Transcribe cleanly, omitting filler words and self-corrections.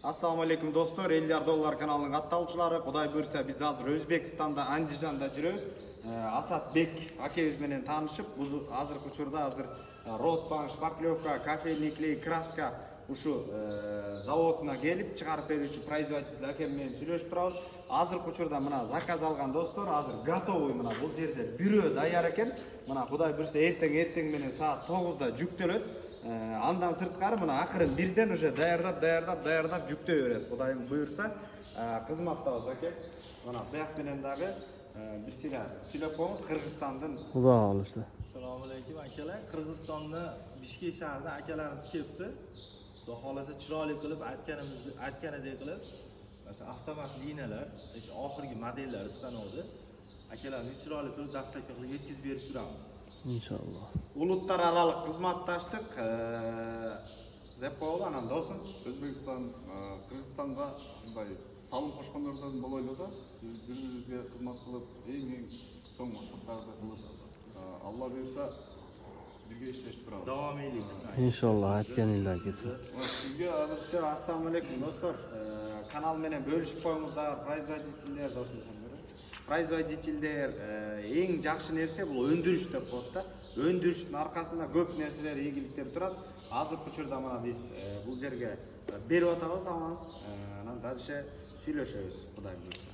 Assalamu alaikum dostlar, Elyar Dollar kanalının kattалчылары. Құдай бөрсе, biz hazır Özbekistan'da, Andijanda жүрөбүз. Asatbek akebиз менен таанышып, бул азыркы учурда Ротбанк, шпаклевка, кофейниклей, краска ушу заводуна келип чыгарып берүүчү производитель акем менен сүйлөшүп турабыз. Азыркы учурда мына заказ алган достор, азыр готовый мына бул жерде бирөө даяр экен. Мына Құдай бөрсе эртең менен саат 9-да жүктөлөт. Андан сырткары мына акырын бирден уже даярдап жүктөй берет. Кудайым буйрса, кызматтабыз аке. Мына бияк менен дагы бир сүйлөп коюңуз Кыргызстандын. Xudo xohlasa. Assalomu alaykum akalar. Qirg'izistonda Bishkek shahrida akalarimiz kelibdi. Xudo xolasa chiroyli qilib aytganidek qilib, mana avtomat liniyalar, oxirgi modellar istanovdi. Akalarimiz chiroyli qilib dastlabki qilib yetkazib berib turamiz. İnşallah. Улуттар аралык кызматташтык деп коелу. Анан досум Өзбекстан, Кыргызстанга мындай салым кошкондордон болойлу да, бири-бирибизге кызмат кылып, эң чоң максаттарды кылып, Алла буйрса бирге иштешип турабыз. Davomiylik. İnşallah aytganinglar kelsin. Sizge assalamu alaikum dostlar. Kanal менен бөлүшүп коюңуздар, производителдер досум. Производителдер эң жакшы нерсе бул өндүрүш деп коет да. Өндүрүштүн аркасында көп нерселер, ийгиликтер турат. Азыркы учурда мына биз бул жерге берип атабыз, аманбыз. Анан дальше сүйлөшөбүз, Кудай буйрса.